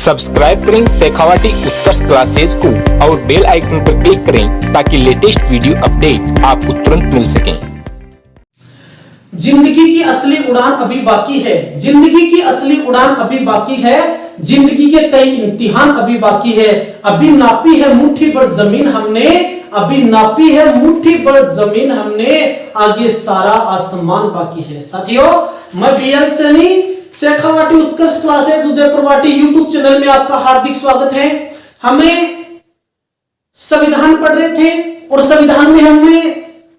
Subscribe करें शेखावाटी उत्कर्ष classes को और बेल आइकन पर क्लिक करें ताकि लेटेस्ट वीडियो अपडेट आपको तुरंत मिल सके। जिंदगी की असली उड़ान अभी बाकी है। जिंदगी की असली उड़ान अभी बाकी है। जिंदगी के कई इम्तिहान अभी बाकी है। अभी नापी है मुट्ठी भर जमीन हमने, अभी नापी है मुट्ठी भर जमीन हमने, आगे सारा आसमान बाकी है। साथियों, मैं बीएल सैनी, शेखावाटी उत्कर्ष क्लासेस उदयपुरवाटी यूट्यूब चैनल में आपका हार्दिक स्वागत है। हमें संविधान पढ़ रहे थे और संविधान में हमने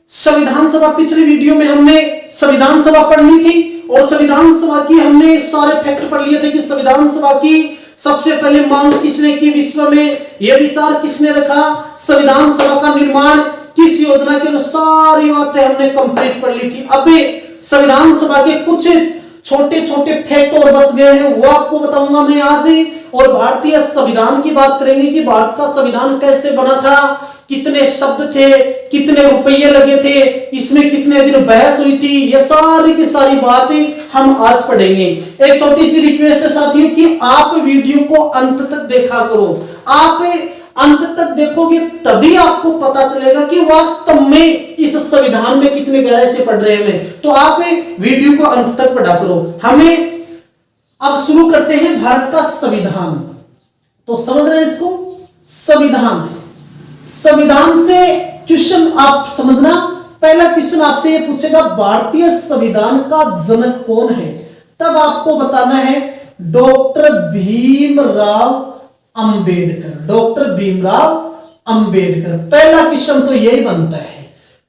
संविधान सभा, पिछली वीडियो में हमने संविधान सभा पढ़ ली थी और संविधान सभा की हमने सारे फैक्ट पढ़ लिए थे कि संविधान सभा की सबसे पहले मांग किसने की विश्व में, यह विचार किसने रखा, संविधान सभा का निर्माण किस योजना के, सारी बातें हमने कंप्लीट पढ़ ली थी। अभी संविधान सभा के कुछ छोटे छोटे फैक्ट और बच गए हैं, वो आपको बताऊंगा मैं आज ही। और भारतीय संविधान की बात करेंगे कि भारत का संविधान कैसे बना था, कितने शब्द थे, कितने रुपये लगे थे, इसमें कितने दिन बहस हुई थी, ये सारी की सारी बातें हम आज पढ़ेंगे। एक छोटी सी रिक्वेस्ट है साथियों कि आप वीडियो को अंत तक देखा करो। आप अंत तक देखोगे तभी आपको पता चलेगा कि वास्तव में इस संविधान में कितने गहराई से पढ़ रहे हैं। तो आप वीडियो को अंत तक पढ़ा करो। हमें अब शुरू करते हैं भारत का संविधान। तो समझ रहे हैं इसको, संविधान है। संविधान से क्वेश्चन आप समझना। पहला क्वेश्चन आपसे ये पूछेगा भारतीय संविधान का जनक कौन है, तब आपको बताना है डॉक्टर भीमराव अंबेडकर। डॉक्टर भीमराव अंबेडकर। पहला क्वेश्चन तो यही बनता है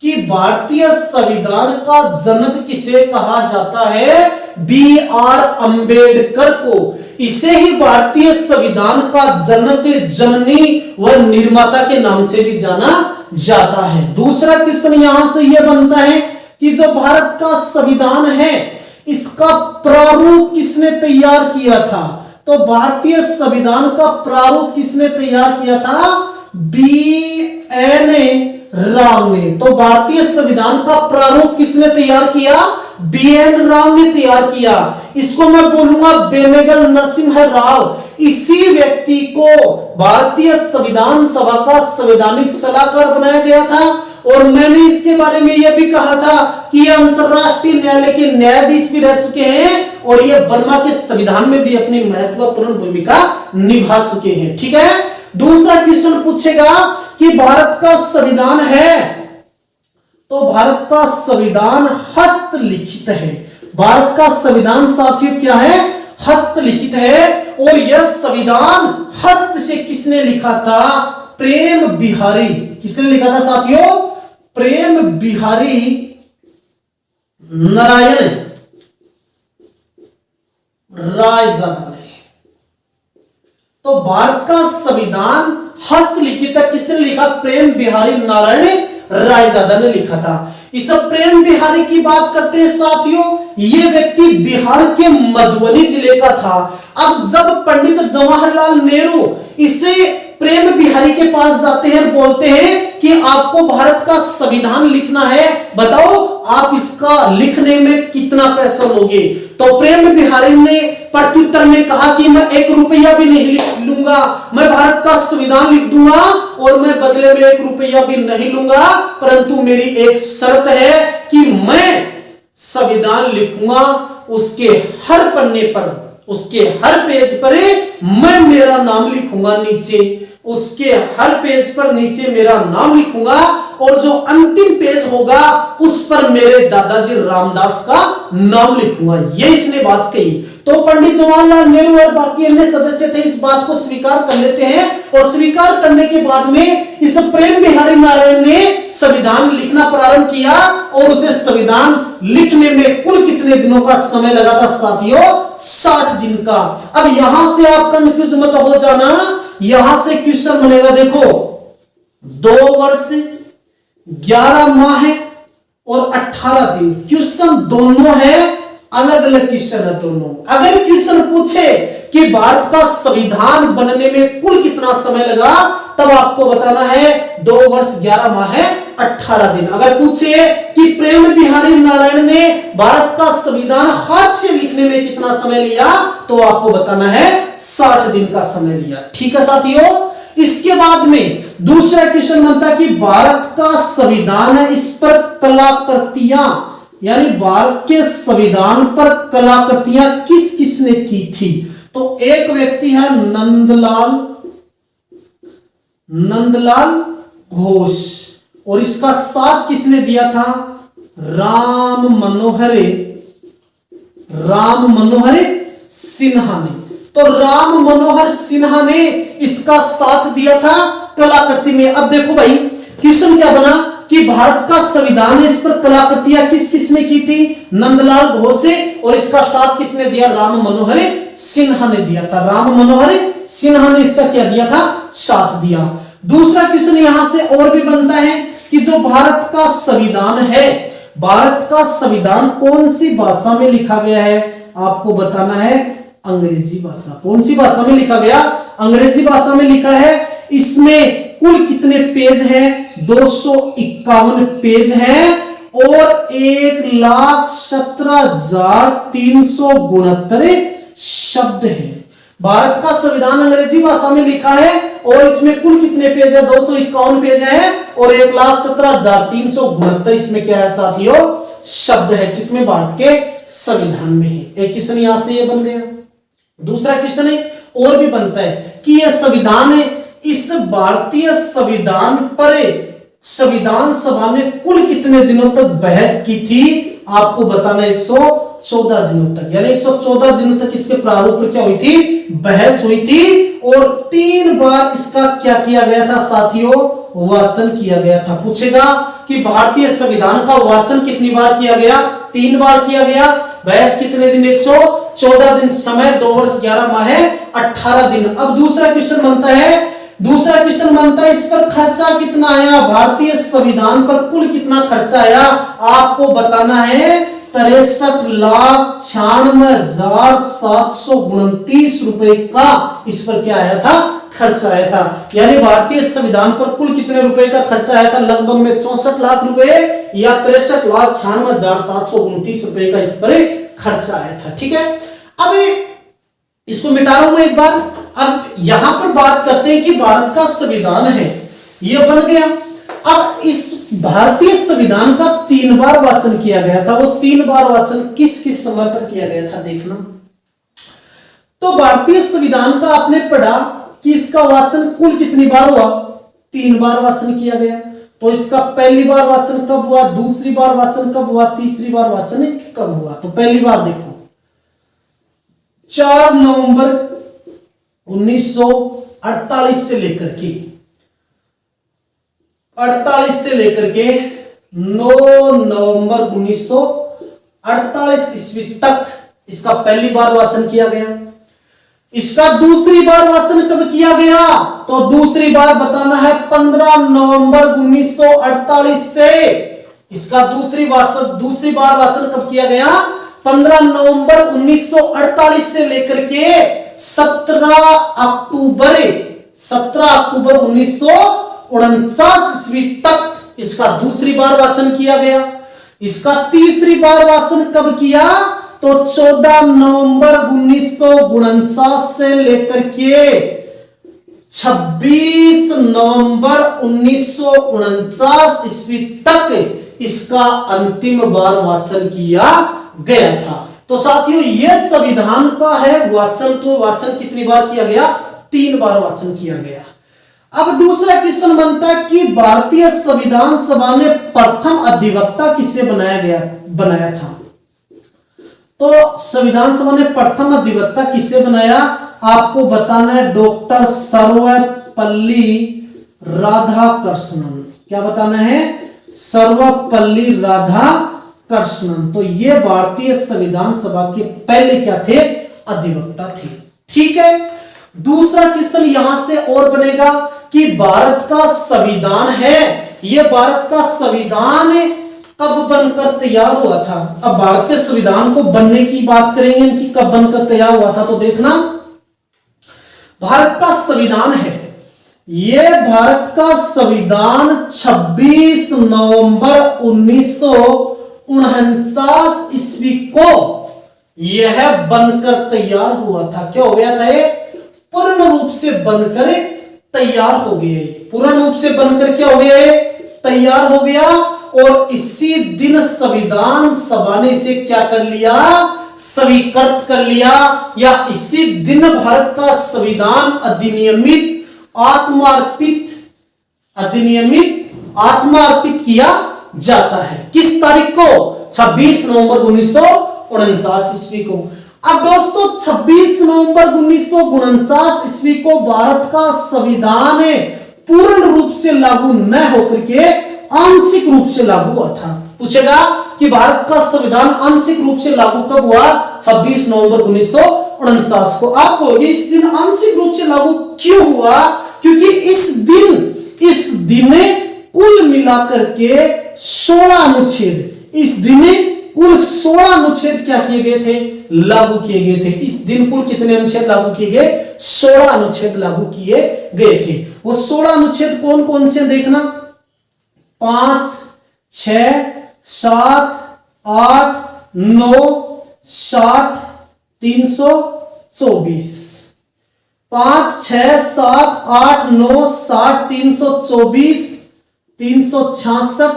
कि भारतीय संविधान का जनक किसे कहा जाता है, बी आर अंबेडकर को। इसे ही भारतीय संविधान का जनक, जननी व निर्माता के नाम से भी जाना जाता है। दूसरा क्वेश्चन यहां से यह बनता है कि जो भारत का संविधान है इसका प्रारूप किसने तैयार किया था। तो भारतीय संविधान का प्रारूप किसने तैयार किया था, बी एन राव ने। तो भारतीय संविधान का प्रारूप किसने तैयार किया, बी एन राव ने तैयार किया। इसको मैं बोलूंगा बेनेगल नरसिम्हा राव। इसी व्यक्ति को भारतीय संविधान सभा का संवैधानिक सलाहकार बनाया गया था। और मैंने इसके बारे में यह भी कहा था कि यह अंतरराष्ट्रीय न्यायालय के न्यायाधीश भी रह चुके हैं और यह बर्मा के संविधान में भी अपनी महत्वपूर्ण भूमिका निभा चुके हैं। ठीक है। दूसरा क्वेश्चन पूछेगा कि भारत का संविधान है, तो भारत का संविधान हस्तलिखित है। भारत का संविधान साथियों क्या है, हस्तलिखित है। और यह संविधान हस्त से किसने लिखा था, प्रेम बिहारी। किसने लिखा था साथियों, प्रेम बिहारी नारायण रायजादा ने। तो भारत का संविधान हस्तलिखित है, किसने लिखा, प्रेम बिहारी नारायण रायजादा ने लिखा था। इस प्रेम बिहारी की बात करते हैं साथियों, यह व्यक्ति बिहार के मधुबनी जिले का था। अब जब पंडित जवाहरलाल नेहरू इसे प्रेम बिहारी के पास जाते हैं, बोलते हैं कि आपको भारत का संविधान लिखना है, बताओ आप इसका लिखने में कितना पैसा लोगे। तो प्रेम बिहारी ने प्रत्युत्तर में कहा कि मैं 1 रुपया भी नहीं लिख लूंगा, मैं भारत का संविधान लिख दूंगा और मैं बदले में 1 रुपया भी नहीं लूंगा, परंतु मेरी एक शर्त है कि मैं संविधान लिखूंगा, उसके हर पन्ने पर, उसके हर पेज पर मैं मेरा नाम लिखूंगा नीचे, उसके हर पेज पर नीचे मेरा नाम लिखूंगा और जो अंतिम पेज होगा उस पर मेरे दादाजी रामदास का नाम लिखूंगा। ये इसने बात कही। तो पंडित जवाहरलाल नेहरू और बाकी अन्य सदस्य थे इस बात को स्वीकार कर लेते हैं और स्वीकार करने के बाद में इस प्रेम बिहारी नारायण ने संविधान लिखना प्रारंभ किया और उसे संविधान लिखने में कुल कितने दिनों का समय लगा था साथियों, 60 दिन का। अब यहां से आप कंफ्यूज मत हो जाना, यहां से क्वेश्चन बनेगा, देखो 2 वर्ष 11 माह और 18 दिन। क्वेश्चन दोनों है, अलग अलग क्वेश्चन है दोनों। अगर क्वेश्चन पूछे कि भारत का संविधान बनने में कुल कितना समय लगा, तब आपको बताना है 2 वर्ष 11 माह 18 दिन। अगर पूछे कि प्रेम बिहारी नारायण ने भारत का संविधान हाथ से लिखने में कितना समय लिया, तो आपको बताना है 60 दिन का समय लिया। ठीक है साथियों, इसके बाद में दूसरा क्वेश्चन बनता है कि भारत का संविधान है, इस पर कलाकृतियां, यानी भारत के संविधान पर कलाकृतियां किस किसने की थी? तो एक व्यक्ति है नंदलाल घोष, और इसका साथ किसने दिया था? राम मनोहर सिन्हा ने। तो राम मनोहर सिन्हा ने इसका साथ दिया था कलाकृति में। अब देखो भाई, क्वेश्चन क्या बना कि भारत का संविधान है, इस पर कलाकृतियां किस किसने की थी? नंदलाल घोष से, और इसका साथ किसने दिया? राम मनोहर सिन्हा ने दिया था। राम मनोहर सिन्हा ने इसका क्या दिया था? साथ दिया। दूसरा क्वेश्चन यहां से और भी बनता है कि जो भारत का संविधान है, भारत का संविधान कौन सी भाषा में लिखा गया है? आपको बताना है अंग्रेजी भाषा। कौन सी भाषा में लिखा गया? अंग्रेजी भाषा में लिखा है। इसमें कुल कितने पेज हैं? 251 पेज हैं और 1,17,369 शब्द हैं। भारत का संविधान अंग्रेजी भाषा में लिखा है और इसमें कुल कितने पेज है? 251 पेज है और 1,17,369 इसमें क्या है साथियों? शब्द है। किसमें? भारत के संविधान में है। एक क्वेश्चन यहां से ये बन गया। दूसरा क्वेश्चन है और भी बनता है कि यह संविधान है, इस भारतीय संविधान पर संविधान सभा ने कुल कितने दिनों तक बहस की थी? आपको बताना 114 दिनों तक, यानी 114 दिनों तक इसके प्रारूप पर क्या हुई थी? बहस हुई थी। और 3 बार इसका क्या किया गया था साथियों? वाचन किया गया था। पूछेगा कि भारतीय संविधान का वाचन कितनी बार किया गया? 3 बार किया गया। बहस कितने दिन? 114 दिन। समय 2 वर्ष 11 माह 18 दिन। अब दूसरा क्वेश्चन बनता है, इस पर खर्चा कितना आया? भारतीय संविधान पर कुल कितना खर्चा आया? आपको बताना है 63,96,729 रुपए का इस पर क्या आया था? खर्चा आया था। यानी भारतीय संविधान पर कुल कितने रुपए का खर्चा आया था? लगभग में 64 लाख रुपए या 63,96,729 रुपए का इस पर खर्चा आया था। ठीक है, अब इसको मिटा रहा हूं मैं एक बार। अब यहां पर बात करते हैं कि भारत का संविधान है, ये बन गया। अब इस भारतीय संविधान का 3 बार वाचन किया गया था। वो 3 बार वाचन किस किस समय पर किया गया था देखना। तो भारतीय संविधान का आपने पढ़ा कि इसका वाचन कुल कितनी बार हुआ? 3 बार वाचन किया गया। तो इसका पहली बार वाचन कब हुआ? दूसरी बार वाचन कब हुआ? तीसरी बार वाचन कब हुआ? तो पहली बार देखो 4 नवंबर 1948 से लेकर के 9 नवंबर 1948 ईस्वी तक इसका पहली बार वाचन किया गया। इसका दूसरी बार वाचन कब किया गया? तो दूसरी बार बताना है 15 नवंबर 1948 से। इसका दूसरी बार वाचन कब किया गया? 15 नवंबर 1948 से लेकर के 17 अक्टूबर 1949 ईस्वी तक इसका दूसरी बार वाचन किया गया। इसका तीसरी बार वाचन कब किया? तो 14 नवंबर 1949 से लेकर के 26 नवंबर 1949 ईस्वी तक इसका अंतिम बार वाचन किया गया था। तो साथियों ये संविधान का है वाचन। तो वाचन कितनी बार किया गया? 3 बार वाचन किया गया। अब दूसरा क्वेश्चन बनता है कि भारतीय संविधान सभा ने प्रथम अधिवक्ता किसे बनाया था? तो संविधान सभा ने प्रथम अधिवक्ता किसे बनाया? आपको बताना है डॉक्टर सर्वपल्ली राधाकृष्णन। क्या बताना है? सर्वपल्ली राधाकृष्णन। तो ये भारतीय संविधान सभा के पहले क्या थे? अधिवक्ता थे। ठीक है, दूसरा क्वेश्चन यहां से और बनेगा कि भारत का संविधान है, ये भारत का संविधान कब बनकर तैयार हुआ था? अब भारत के संविधान को बनने की बात करेंगे कि कब बनकर तैयार हुआ था। तो देखना भारत का संविधान है, ये भारत का संविधान 26 नवंबर 1949 ईस्वी को यह बनकर तैयार हुआ था। क्या हो गया था ये? पूर्ण रूप से बनकर तैयार हो गए। पूर्ण रूप से बनकर क्या हो गया है? तैयार हो गया। और इसी दिन संविधान सभा ने इसे क्या कर लिया? स्वीकृत कर लिया, या इसी दिन भारत का संविधान आत्मार्पित किया जाता है। किस तारीख को? 26 नवंबर 1949 ईस्वी को। अब दोस्तों 26 नवंबर 1949 ईस्वी को भारत का संविधान पूर्ण रूप से लागू न होकर के आंशिक रूप से लागू हुआ था। पूछेगा कि भारत का संविधान आंशिक रूप से लागू कब हुआ? 26 नवंबर 1949 को। आप कहोगे इस दिन आंशिक रूप से लागू क्यों हुआ? क्योंकि इस दिन कुल मिलाकर के 16 अनुच्छेद, इस दिन कुल 16 अनुच्छेद क्या किए गए थे? लागू किए गए थे। इस दिन कुल कितने अनुच्छेद लागू किए गए? 16 अनुच्छेद लागू किए गए थे। वो 16 अनुच्छेद कौन कौन से देखना? 5, 6, 7, 8, 9, 60, 324। 5, 6, 7, 8, 9, 60, 324, 366,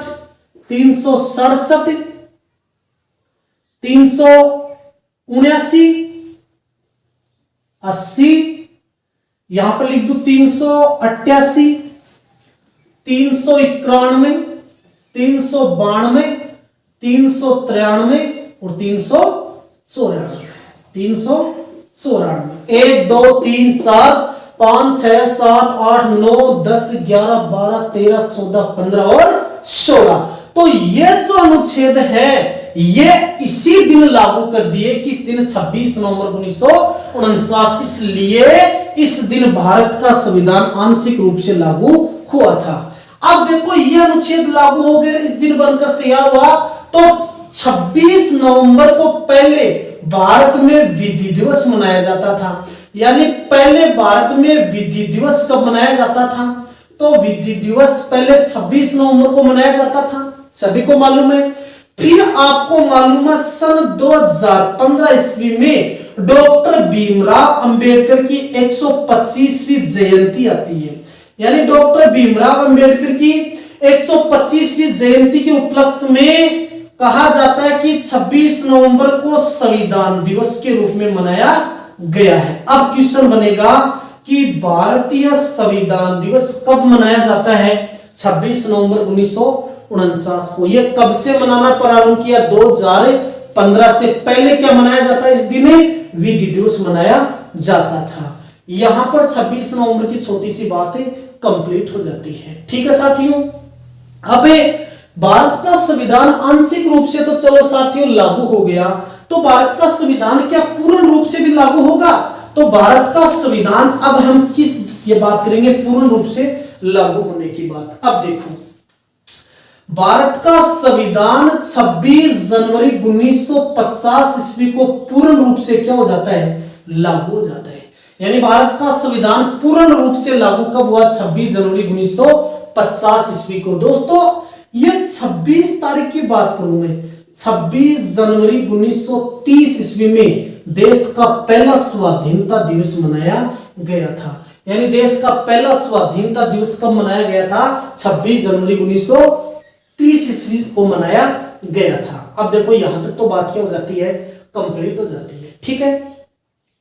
367, 379, 80, यहां पर लिख दू 388, 391, 392, 393 और 394। 1, 2, 3, 4, 5, 6, 7, 8, 9, 10, 11, 12, 13, 14, 15 और 16। तो ये जो अनुच्छेद है ये इसी दिन लागू कर दिए। किस दिन? 26 नवंबर 1949। इसलिए इस दिन भारत का संविधान आंशिक रूप से लागू हुआ था। अब देखो ये अनुच्छेद लागू हो गया, इस दिन बनकर तैयार हुआ। तो 26 नवंबर को पहले भारत में विधि दिवस मनाया जाता था। यानी पहले भारत में विधि दिवस कब मनाया जाता था? तो विधि दिवस पहले 26 नवंबर को मनाया जाता था, सभी को मालूम है। फिर आपको मालूम है सन 2015 ईस्वी में डॉक्टर भीमराव अंबेडकर की 125वीं जयंती आती है। यानी डॉक्टर भीमराव अंबेडकर की 125वीं जयंती के उपलक्ष्य में कहा जाता है कि 26 नवंबर को संविधान दिवस के रूप में मनाया गया है। अब क्वेश्चन बनेगा कि भारतीय संविधान दिवस कब मनाया जाता है? 26 नवंबर 1949 को। यह कब से मनाना प्रारंभ किया? 2015 से। पहले क्या मनाया जाता है? इस दिन विधि दिवस मनाया जाता था। यहां पर 26 नवंबर की छोटी सी बात कंप्लीट हो जाती है। ठीक है साथियों। अब भारत का संविधान आंशिक रूप से तो चलो साथियों लागू हो गया, तो भारत का संविधान क्या पूर्ण रूप से भी लागू होगा? तो भारत का संविधान, अब हम किस ये बात करेंगे पूर्ण रूप से लागू होने की बात। अब देखो भारत का संविधान 26 जनवरी 1950 ईस्वी को पूर्ण रूप से क्या हो जाता है? लागू हो जाता है। यानी भारत का संविधान पूर्ण रूप से लागू कब हुआ? 26 जनवरी 1950 ईस्वी को। दोस्तों ये 26 तारीख की बात करूं मैं, 26 जनवरी 1930 ईस्वी में देश का पहला स्वाधीनता दिवस मनाया गया था। यानी देश का पहला स्वाधीनता दिवस कब मनाया गया था? 26 जनवरी 1930 ईस्वी को मनाया गया था। अब देखो यहां तक तो बात क्या हो जाती है? कंप्लीट हो जाती है। ठीक है।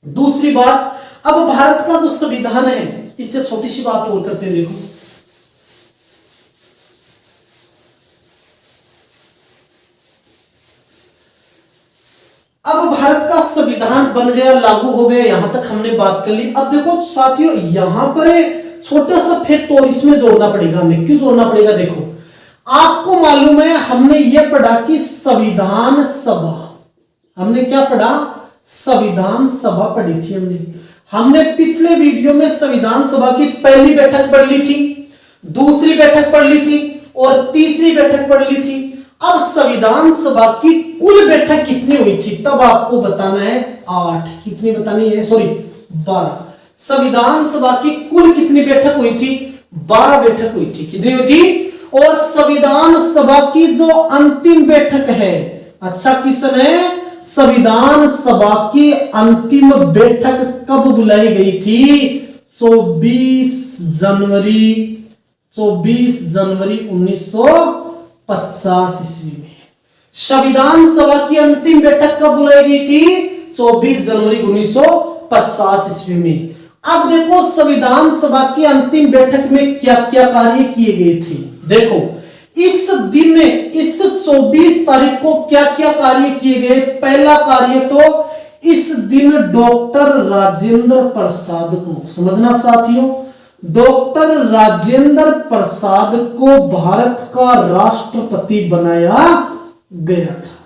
दूसरी बात, अब भारत का जो संविधान है इससे छोटी सी बात और करते हैं। देखो अब भारत का संविधान बन गया, लागू हो गया, यहां तक हमने बात कर ली। अब देखो साथियों यहां पर छोटा सा फैक्ट और इसमें जोड़ना पड़ेगा। हमें क्यों जोड़ना पड़ेगा? देखो आपको मालूम है हमने यह पढ़ा कि संविधान सभा, हमने क्या पढ़ा? संविधान सभा पढ़ी थी हमने पिछले वीडियो में संविधान सभा की पहली बैठक पढ़ ली थी, दूसरी बैठक पढ़ ली थी और तीसरी बैठक पढ़ ली थी। अब संविधान सभा की कुल बैठक कितनी हुई थी तब आपको बताना है 8। कितनी बतानी है? सॉरी 12। संविधान सभा की कुल कितनी बैठक हुई थी? 12 बैठक हुई थी। कितनी हुई थी? और संविधान सभा की जो अंतिम बैठक है, अच्छा क्वेश्चन है, संविधान सभा की अंतिम बैठक कब बुलाई गई थी? 24 जनवरी 1950 ईस्वी में। संविधान सभा की अंतिम बैठक कब बुलाई गई थी? 24 जनवरी 1950 ईस्वी में। अब देखो संविधान सभा की अंतिम बैठक में क्या क्या कार्य किए गए थे। देखो इस दिन, इस 24 तारीख को क्या क्या कार्य किए गए। पहला कार्य तो इस दिन डॉक्टर राजेंद्र प्रसाद को, समझना साथियों, डॉक्टर राजेंद्र प्रसाद को भारत का राष्ट्रपति बनाया गया था।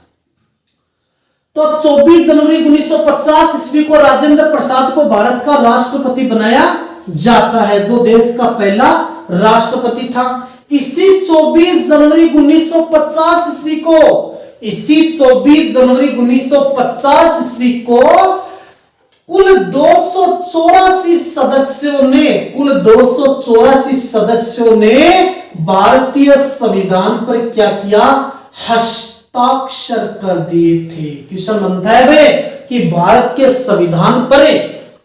तो 24 जनवरी 1950 ईस्वी को राजेंद्र प्रसाद को भारत का राष्ट्रपति बनाया जाता है, जो देश का पहला राष्ट्रपति था। इसी 24 जनवरी 1950 ईस्वी को, इसी 24 जनवरी 1950 ईस्वी को कुल 284 सदस्यों ने भारतीय संविधान पर क्या किया? हस्ताक्षर कर दिए थे। क्वेश्चन बनता है कि भारत के संविधान पर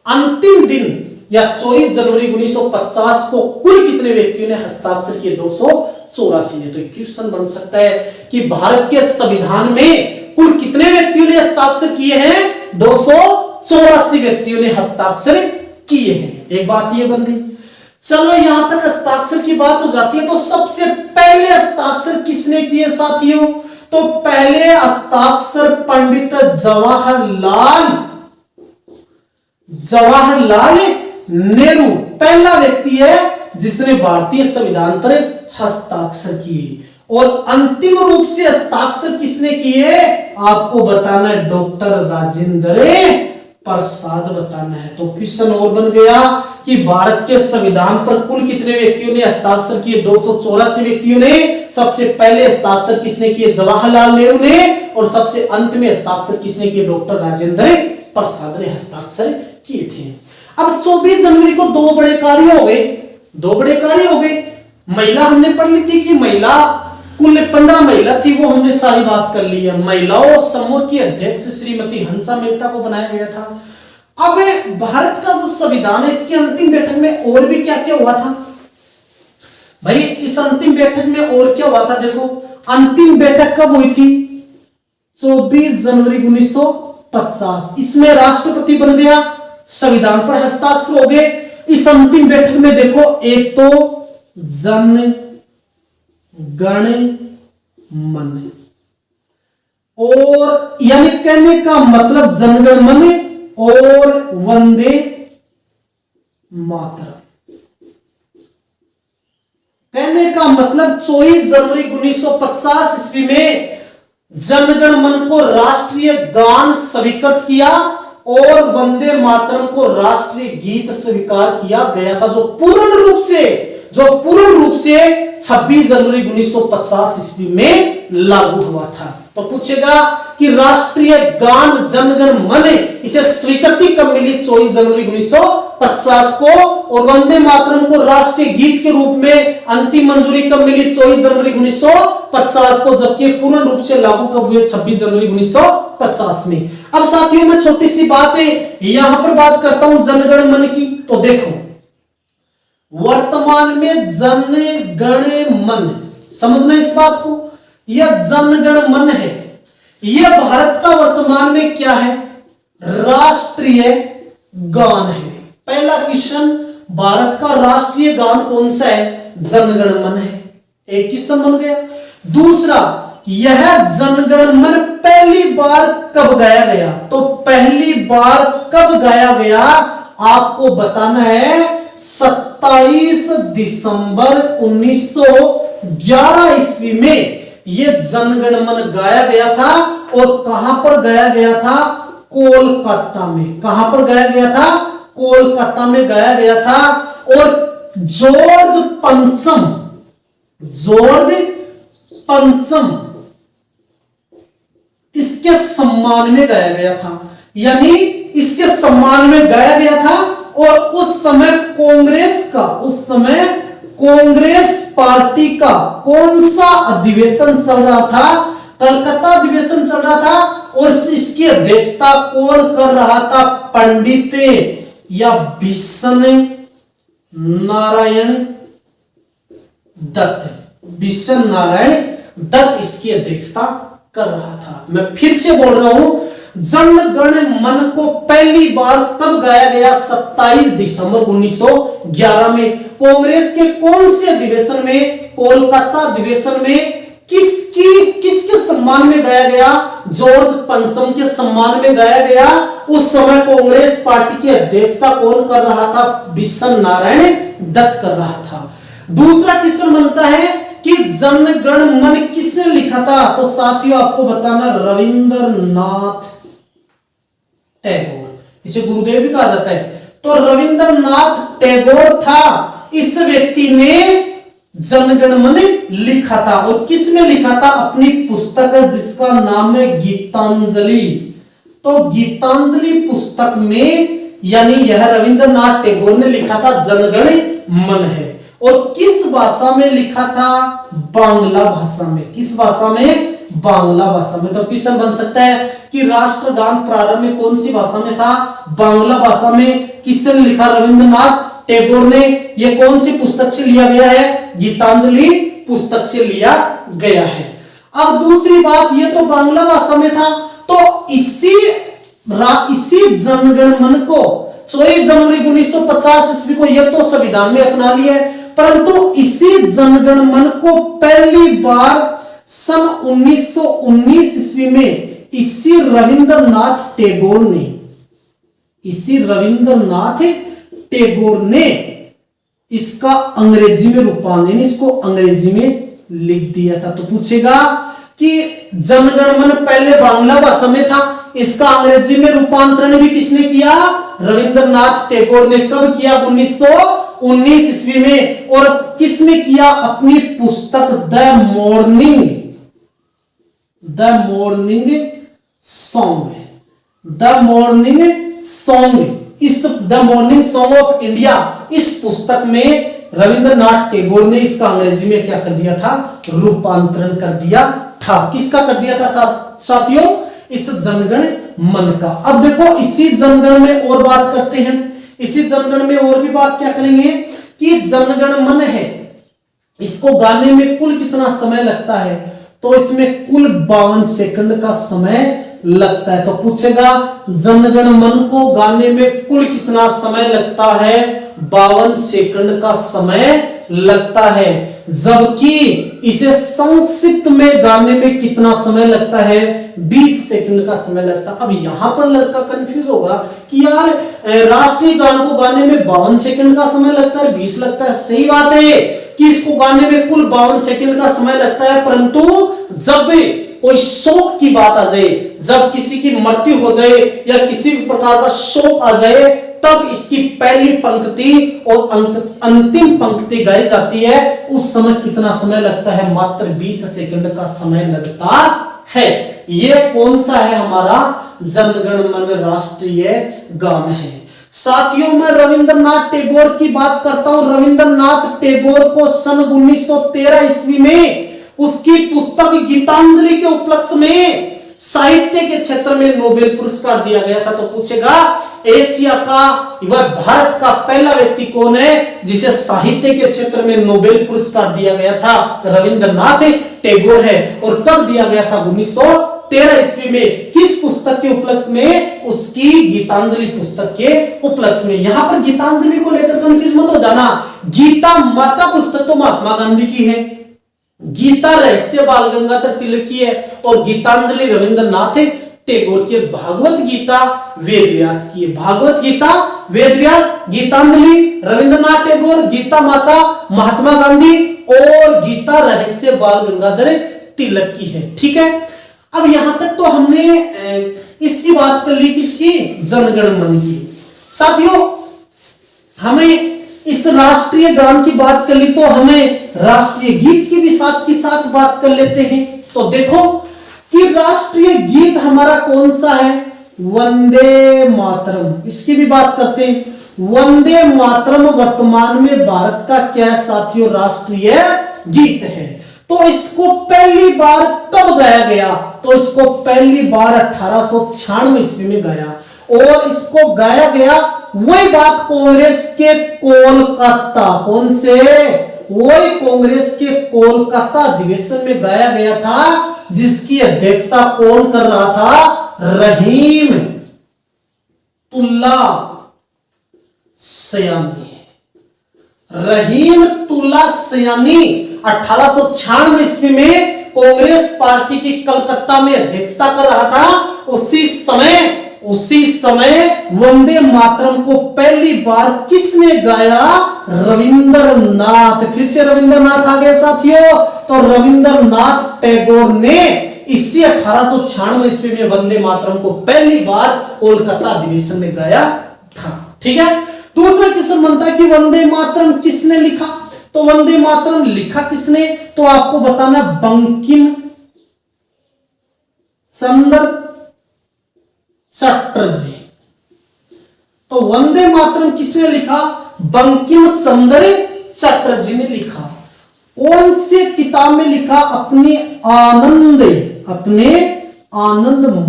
अंतिम दिन या 24 जनवरी 1950 को कुल कितने व्यक्तियों ने हस्ताक्षर किए? 284 ने। तो क्वेश्चन बन सकता है कि भारत के संविधान में कुल कितने व्यक्तियों ने हस्ताक्षर किए हैं? 284 व्यक्तियों ने हस्ताक्षर किए हैं। एक बात ये बन गई। चलो यहां तक हस्ताक्षर की बात हो जाती है, तो सबसे पहले हस्ताक्षर किसने किए साथियों? तो पहले हस्ताक्षर पंडित जवाहरलाल नेहरू पहला व्यक्ति है जिसने भारतीय संविधान पर हस्ताक्षर किए। और अंतिम रूप से हस्ताक्षर किसने किए? आपको बताना है, डॉक्टर राजेंद्र प्रसाद बताना है। तो क्वेश्चन और बन गया कि भारत के संविधान पर कुल कितने व्यक्तियों ने हस्ताक्षर किए? 284 व्यक्तियों ने। सबसे पहले हस्ताक्षर किसने किए? जवाहरलाल नेहरू ने। और सबसे अंत में हस्ताक्षर किसने किए? डॉक्टर राजेंद्र प्रसाद ने हस्ताक्षर किए थे। अब 24 जनवरी को दो बड़े कार्य हो गए। महिला हमने पढ़ ली थी कि महिला कुल 15 महिला थी, वो हमने सारी बात कर ली है। महिलाओं समूह की अध्यक्ष श्रीमती हंसा मेहता को बनाया गया था। अब भारत का जो संविधान है, इसकी अंतिम बैठक में और भी क्या क्या हुआ था भाई? इस अंतिम बैठक में और क्या हुआ था? देखो अंतिम बैठक कब हुई थी? 24 जनवरी 1950। इसमें राष्ट्रपति बन गया, संविधान पर हस्ताक्षर हो गए। इस अंतिम बैठक में देखो, एक तो जन गण मन, और यानी कहने का मतलब जनगण मन और वंदे मातरम। कहने का मतलब 24 जनवरी 1950 ईस्वी में जनगण मन को राष्ट्रीय गान स्वीकृत किया और वंदे मातरम को राष्ट्रीय गीत स्वीकार किया गया था, जो पूर्ण रूप से 26 जनवरी 1950 ईस्वी में लागू हुआ था। तो पूछेगा कि राष्ट्रीय गान जनगण मन, इसे स्वीकृति कब मिली? 24 जनवरी 1950 को। और वंदे मातरम को राष्ट्रीय गीत के रूप में अंतिम मंजूरी कब मिली? 24 जनवरी 1950 को। जबकि पूर्ण रूप से लागू कब हुए? 26 जनवरी 1950 में। अब साथियों में छोटी सी बात है, यहां पर बात करता हूं जनगण मन की। तो देखो वर्तमान में जनगण मन, समझना इस बात को, यह जनगण मन है, यह भारत का वर्तमान में क्या है? राष्ट्रीय गान है। पहला क्वेश्चन, भारत का राष्ट्रीय गान कौन सा है? जनगण मन है। एक क्वेश्चन बन गया। दूसरा, यह जनगण मन पहली बार कब गाया गया? तो पहली बार कब गाया गया आपको बताना है। 27 दिसंबर 1911 ईस्वी में यह जनगण मन गाया गया था। और कहां पर गाया गया था? कोलकाता में। कहां पर गाया गया था? कोलकाता में गाया गया था। और जॉर्ज पंचम इसके सम्मान में गाया गया था, यानी इसके सम्मान में गाया गया था। और उस समय कांग्रेस पार्टी का कौन सा अधिवेशन चल रहा था? कलकत्ता अधिवेशन चल रहा था। और इसकी अध्यक्षता कौन कर रहा था? पंडित या बिशन नारायण दत्त। बिशन नारायण दत्त इसकी अध्यक्षता कर रहा था। मैं फिर से बोल रहा हूं, जन गण मन को पहली बार कब गाया गया? 27 दिसंबर 1911 में। कांग्रेस के कौन से अधिवेशन में? कोलकाता अधिवेशन में। किसके सम्मान में गाया गया? जॉर्ज पंचम के सम्मान में गाया गया। उस समय कांग्रेस पार्टी की अध्यक्षता कौन कर रहा था? बिशन नारायण दत्त कर रहा था। दूसरा क्वेश्चन बनता है कि जन गण मन किसने लिखा था? तो साथियों आपको बताना, रविंद्रनाथ टैगोर, इसे गुरुदेव भी कहा जाता है। तो रविंद्रनाथ टैगोर था इस व्यक्ति ने जनगण मन लिखा था। और किसने लिखा था? अपनी पुस्तक है जिसका नाम है गीतांजलि। तो गीतांजलि पुस्तक में यानी यह रविंद्रनाथ टैगोर ने लिखा था जनगण मन है। और किस भाषा में लिखा था? बांग्ला भाषा में। किस भाषा में? बांग्ला भाषा में। तो क्वेश्चन बन सकता है कि राष्ट्रगान प्रारंभ में कौन सी भाषा में था? बांग्ला भाषा में। किसने लिखा? रविंद्रनाथ टैगोर ने। यह कौन सी पुस्तक से लिया गया है? गीतांजलि पुस्तक से लिया गया है। अब दूसरी बात, यह तो बांग्ला भाषा में था, तो इसी जनगण मन को 24 जनवरी 1950 ईस्वी को यह तो संविधान में अपना लिया है, परंतु इसी जनगण मन को पहली बार सन 1919 ईस्वी में इसी रविंद्रनाथ टैगोर ने इसका अंग्रेजी में रूपांतरण, इसको अंग्रेजी में लिख दिया था। तो पूछेगा कि जनगण मन पहले बांग्ला भाषा में था, इसका अंग्रेजी में रूपांतरण भी किसने किया? रविंद्रनाथ टैगोर ने। कब किया? 1919 ईस्वी में। और किसने किया? अपनी पुस्तक the morning song of India, इस पुस्तक में रविंद्रनाथ टैगोर ने इसका अंग्रेजी में क्या कर दिया था? रूपांतरण कर दिया था। किसका कर दिया था साथियों? इस जनगण मन का। अब देखो इसी जनगण में और बात करते हैं। इसी जनगण में और भी बात क्या करेंगे कि जनगण मन है, इसको गाने में कुल कितना समय लगता है? तो इसमें कुल 52 सेकंड का समय लगता है। तो पूछेगा जनगण मन को गाने में कुल कितना समय लगता है? 52 सेकंड का समय लगता है। जबकि इसे संक्षिप्त में गाने में कितना समय लगता है? 20 सेकंड का समय लगता है। अब यहां पर लड़का कंफ्यूज होगा कि यार राष्ट्रीय गान को गाने में 52 सेकंड का समय लगता है, 20 लगता है। सही बात है कि इसको गाने में कुल 52 सेकंड का समय लगता है, परंतु जब कोई शोक की बात आ जाए, जब किसी की मृत्यु हो जाए या किसी भी प्रकार का शोक आ जाए, तब इसकी पहली पंक्ति और अंतिम पंक्ति गाई जाती है। उस समय कितना समय लगता है? मात्र 20 सेकंड का समय लगता है। यह कौन सा है? हमारा जनगण मन राष्ट्रीय गान है। साथियों मैं रविंद्रनाथ टैगोर की बात करता हूं। रविंद्रनाथ टैगोर को सन 1913 ईस्वी में उसकी पुस्तक गीतांजलि के उपलक्ष्य में साहित्य के क्षेत्र में नोबेल पुरस्कार दिया गया था। तो पूछेगा एशिया का वह भारत का पहला व्यक्ति कौन है जिसे साहित्य के क्षेत्र में नोबेल पुरस्कार दिया गया था? रविंद्रनाथ टैगोर है। और कब दिया गया था? 1913 ईस्वी में। किस पुस्तक के उपलक्ष्य में? उसकी गीतांजलि पुस्तक के उपलक्ष्य में। यहां पर गीतांजलि को लेकर कंफ्यूज मत हो जाना। गीता माता पुस्तक तो महात्मा गांधी की है, गीता रहस्य बाल गंगाधर तिलक की है, और गीतांजलि रविंद्रनाथ टैगोर की। भागवत गीता वेदव्यास की है। भागवत गीता वेदव्यास, गीतांजलि रविंद्रनाथ टैगोर, गीता माता महात्मा गांधी और गीता रहस्य बाल गंगाधर तिलक की है। ठीक है, अब यहां तक तो हमने इसकी बात कर ली, किसकी? जनगण मन की। साथियों हमें इस राष्ट्रीय गान की बात कर ली, तो हमें राष्ट्रीय गीत की भी साथ की साथ बात कर लेते हैं। तो देखो कि राष्ट्रीय गीत हमारा कौन सा है? वंदे मातरम। इसकी भी बात करते हैं। वंदे मातरम वर्तमान में भारत का क्या साथियों? राष्ट्रीय गीत है। तो इसको पहली बार कब गाया गया? तो इसको पहली बार 1896 ईस्वी में गाया, और इसको गाया गया वही बात कांग्रेस के कोलकाता, कौन से? वही कांग्रेस के कोलकाता अधिवेशन में गाया गया था, जिसकी अध्यक्षता कौन कर रहा था? रहीमतुल्ला सयानी। रहीमतुल्ला सयानी 1896 ईस्वी में कांग्रेस पार्टी की कलकत्ता में अध्यक्षता कर रहा था। उसी समय वंदे मातरम को पहली बार किसने गाया? रविंद्रनाथ। फिर से रविंद्रनाथ आ गए साथियों। तो रविंद्रनाथ टैगोर ने इसी 1896 ईस्वी में वंदे मातरम को पहली बार कोलकाता अधिवेशन में गाया था। ठीक है। दूसरा क्वेश्चन बनता है कि वंदे मातरम किसने लिखा? तो वंदे मातरम लिखा किसने? तो आपको बताना बंकिम चंद्र चटर्जी। तो वंदे मातरम किसने लिखा? बंकिम चंद्र चटर्जी ने लिखा। कौन से किताब में लिखा? अपने आनंद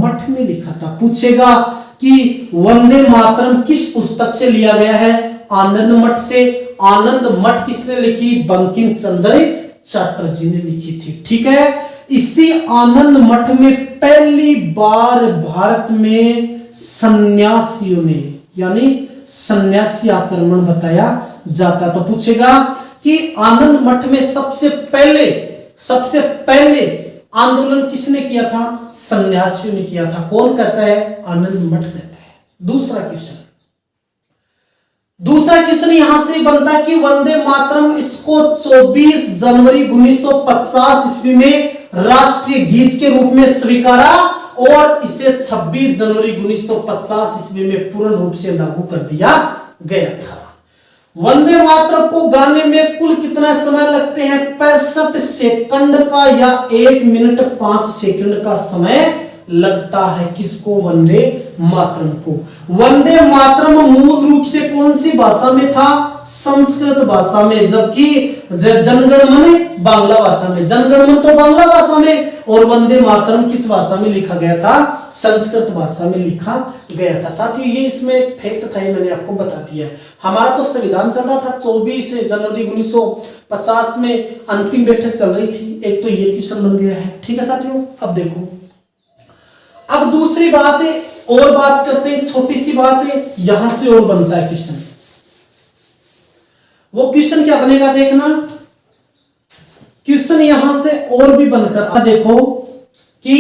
मठ में लिखा था। पूछेगा कि वंदे मातरम किस पुस्तक से लिया गया है? आनंद मठ से। आनंद मठ किसने लिखी? बंकिम चंद्र चटर्जी ने लिखी थी। ठीक है। इसी आनंद मठ में पहली बार भारत में सन्यासियों ने, यानी सन्यासी आक्रमण बताया जाता। तो पूछेगा कि आनंद मठ में सबसे पहले आंदोलन किसने किया था? सन्यासियों ने किया था। कौन कहता है? आनंद मठ कहता है। दूसरा क्वेश्चन यहां से बनता है कि वंदे मातरम इसको 24 जनवरी 1950 ईस्वी में राष्ट्रीय गीत के रूप में स्वीकारा, और इसे 26 जनवरी 1950 ईस्वी में पूर्ण रूप से लागू कर दिया गया था। वंदे मातरम को गाने में कुल कितना समय लगते हैं? 65 सेकंड का या 1 मिनट 5 सेकंड का समय लगता है। किसको? वंदे मातरम को। वंदे मातरम मूल रूप से कौन सी भाषा में था? संस्कृत भाषा में, जबकि जनगण मन बांग्ला भाषा में। जनगण मन तो बांग्ला भाषा में, और वंदे मातरम किस भाषा में लिखा गया था? संस्कृत भाषा में लिखा गया था। साथियों ये इसमें एक फैक्ट था, मैंने आपको बता दिया है। हमारा तो संविधान चल रहा था, 24 जनवरी 1950 में अंतिम बैठक चल रही थी। एक तो ये क्वेश्चन बन गया है। ठीक है साथियों। अब देखो, अब दूसरी बात है, और बात करते हैं, छोटी सी बात है, यहां से और बनता है क्वेश्चन। वो क्वेश्चन क्या बनेगा देखना। क्वेश्चन यहां से और भी बनकर देखो कि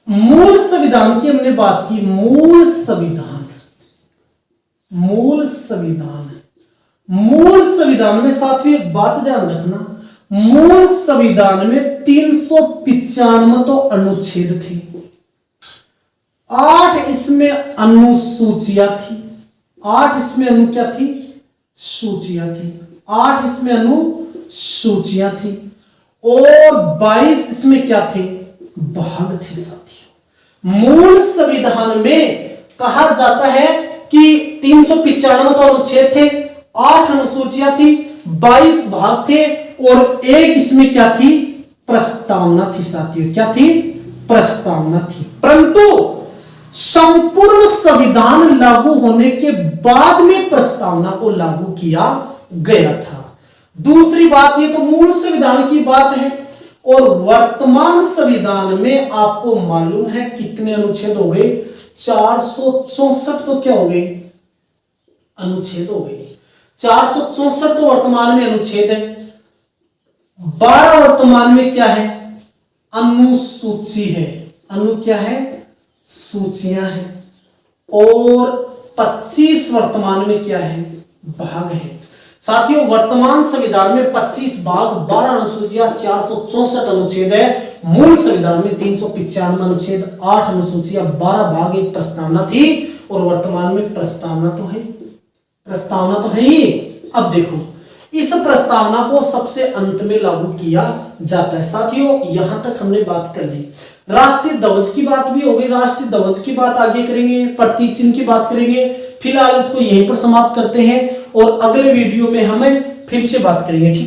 मूल संविधान की हमने बात की। मूल संविधान में साथियों एक बात ध्यान रखना, मूल संविधान में 395 तो अनुच्छेद थे, 8 इसमें अनुसूचियां थी। 8 इसमें सूचियां थी। 8 इसमें अनुसूचियां थी, और 22 इसमें क्या थे? भाग थे साथियों। मूल संविधान में कहा जाता है कि 395 तो अनुच्छेद थे, 8 अनुसूचियां थी, 22 भाग थे, और एक इसमें क्या थी? प्रस्तावना थी साथियों। क्या थी? प्रस्तावना थी। परंतु संपूर्ण संविधान लागू होने के बाद में प्रस्तावना को लागू किया गया था। दूसरी बात, ये तो मूल संविधान की बात है, और वर्तमान संविधान में आपको मालूम है कितने अनुच्छेद हो गए? 464 तो क्या हो गए? अनुच्छेद हो गए। 464 तो वर्तमान में अनुच्छेद है, 12 वर्तमान में क्या है? अनुसूची है। क्या है? सूचियां हैं, और 25 वर्तमान में क्या है? भाग है। साथियों वर्तमान संविधान में 25 भाग, 12 अनुसूचियां, 464 अनुच्छेद है। मूल संविधान में 395 अनुच्छेद, 8 अनुसूचियां, 12 भाग, एक प्रस्तावना थी, और वर्तमान में प्रस्तावना तो है ही। अब देखो, इस प्रस्तावना को सबसे अंत में लागू किया जाता है। साथियों यहां तक हमने बात कर ली। राष्ट्रीय ध्वज की बात भी हो गई, राष्ट्रीय ध्वज की बात आगे करेंगे, प्रतीक चिन्ह की बात करेंगे। फिलहाल इसको यहीं पर समाप्त करते हैं, और अगले वीडियो में हमें फिर से बात करेंगे। ठीक है।